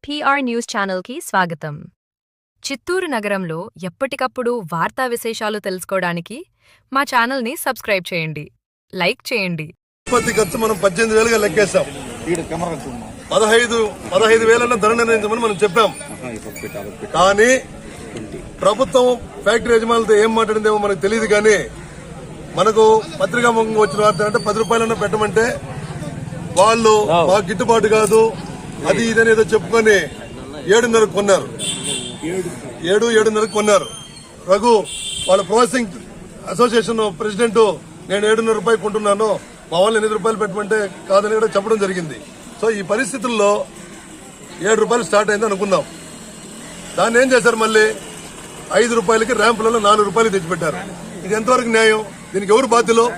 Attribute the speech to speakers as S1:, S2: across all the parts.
S1: PR news ఛానల్కి స్వాగతం. చిత్తూరు నగరంలో ఎప్పటికప్పుడు వార్తా విశేషాలు తెలుసుకోవడానికి మా ఛానల్ని సబ్స్క్రైబ్ చేయండి, లైక్ చేయండి.
S2: ఉత్పత్తి ఖర్చు మనం 18,000గా లెక్కేస్తాం. 15,000 ధర నిర్ణయించమని మనం చెప్పాం. కానీ ప్రభుత్వం ఫ్యాక్టరీ యజమానులతో ఏం మాట్లాడిందేమో మనకు తెలియదు. కానీ మనకు పత్రికా ముఖంగా వచ్చిన వార్త అంటే 10 రూపాయలన్నా పెట్టమంటే వాళ్ళు మాకు గిట్టుబాటు కాదు అది ఇదని ఏదో చెప్పుకొని 7.5 కొన్నారు. 7.5 కొన్నారు. రఘు వాళ్ళ ప్రాసెసింగ్ అసోసియేషన్ ప్రెసిడెంట్ నేను 7.5 రూపాయలు కొంటున్నాను, మా వాళ్ళు 8 రూపాయలు పెట్టమంటే కాదని కూడా చెప్పడం జరిగింది. సో ఈ పరిస్థితుల్లో 7 రూపాయలు స్టార్ట్ అయింది అనుకుందాం. దాన్ని ఏం చేశారు, మళ్ళీ 5 రూపాయలకి ర్యాంపులలో 4 రూపాయలు తెచ్చిపెట్టారు. ఇది ఎంతవరకు న్యాయం? దీనికి ఎవరు బాధ్యులు?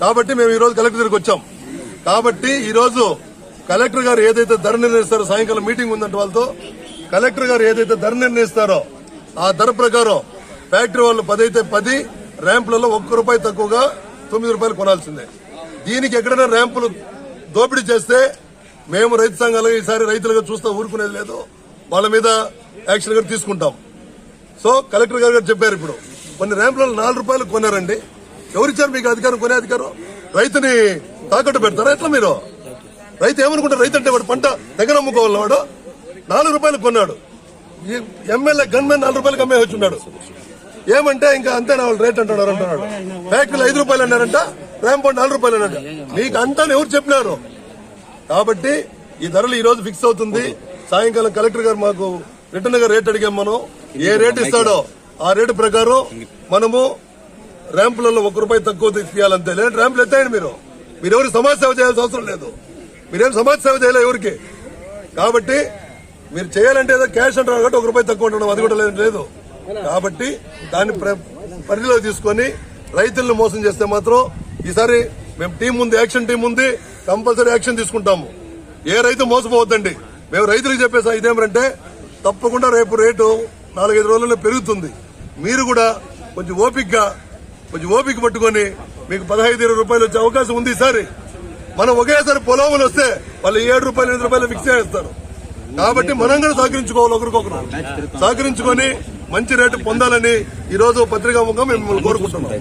S2: కాబట్టి మేము ఈ రోజు కలెక్టర్ దగ్గరికి వచ్చాం. కాబట్టి ఈ రోజు కలెక్టర్ గారు ఏదైతే ధర నిర్ణయిస్తారో, సాయంకాలం మీటింగ్ ఉందంటే వాళ్ళతో, కలెక్టర్ గారు ఏదైతే ధర నిర్ణయిస్తారో ఆ ధర ప్రకారం ఫ్యాక్టరీ వాళ్ళు 10 అయితే 10 ర్యాంపులలో 1 రూపాయి తక్కువగా 9 రూపాయలు కొనాల్సిందే. దీనికి ఎక్కడైనా ర్యాంపులు దోపిడీ చేస్తే మేము రైతు సంఘాలుగా ఈసారి రైతులుగా చూస్తూ ఊరుకునేది లేదు, వాళ్ళ మీద యాక్షన్ కూడా తీసుకుంటాం. సో కలెక్టర్ గారు చెప్పారు, ఇప్పుడు కొన్ని ర్యాంపులలో 4 రూపాయలు కొన్నారండి. ఎవరిచ్చారు మీకు అధికారం? కొనే అధికారం రైతుని తాకట్టు పెడతారా? ఎట్లా మీరు? రైతు ఏమనుకుంటారు? రైతు అంటే వాడు పంట దగ్గర అమ్ముకోవాలి. వాడు 4 రూపాయలు కొన్నాడు. ఎమ్మెల్యే గన్మెన్ 4 రూపాయలకి అమ్మే వచ్చున్నాడు. ఏమంటే ఇంకా అంతేనా వాళ్ళు రేట్ అంటున్నారు. ఫ్యాక్టరీలో 5 రూపాయలు అన్నారంట, ర్యాంప్ 4 రూపాయలు అన్నారంట. మీకు అంతా ఎవరు చెప్పినారు? కాబట్టి ఈ ధరలు ఈ రోజు ఫిక్స్ అవుతుంది. సాయంకాలం కలెక్టర్ గారు మాకు రిటర్న్ గా రేట్ అడిగాం. మనం ఏ రేట్ ఇస్తాడో ఆ రేటు ప్రకారం మనము ర్యాంపులలో 1 రూపాయి తక్కువ తీయాలంతే. లేదంటే ర్యాంపులు ఎత్తాయండి. మీరు ఎవరికి సమాజ సేవ చేయాల్సిన అవసరం లేదు. మీరేం సమాజ సేవ చేయలే ఎవరికి. కాబట్టి మీరు చేయాలంటే ఏదో క్యాష్ అంటారు కాబట్టి 1 రూపాయి తక్కువ ఉండడం అది కూడా లేదు. కాబట్టి దాన్ని పరిధిలో తీసుకొని రైతులను మోసం చేస్తే మాత్రం ఈసారి మేము టీం ఉంది, యాక్షన్ టీం ఉంది, కంపల్సరీ యాక్షన్ తీసుకుంటాము. ఏ రైతు మోసపోవద్దండి. మేము రైతులకు చెప్పేసా ఇదేమంటే తప్పకుండా రేపు రేటు 4-5 రోజుల్లో పెరుగుతుంది. మీరు కూడా కొంచెం ఓపిక పట్టుకొని మీకు 15-20 రూపాయలు వచ్చే అవకాశం ఉంది. ఈసారి మనం ఒకేసారి పొలములు వస్తే వాళ్ళు 7 రూపాయలు 8 రూపాయలు ఫిక్స్ చేస్తారు. కాబట్టి మనం కూడా సహకరించుకోవాలి, ఒకరికొకరు సహకరించుకొని మంచి రేటు పొందాలని ఈ రోజు పత్రికా ముఖంగా మేము కోరుకుంటున్నాం.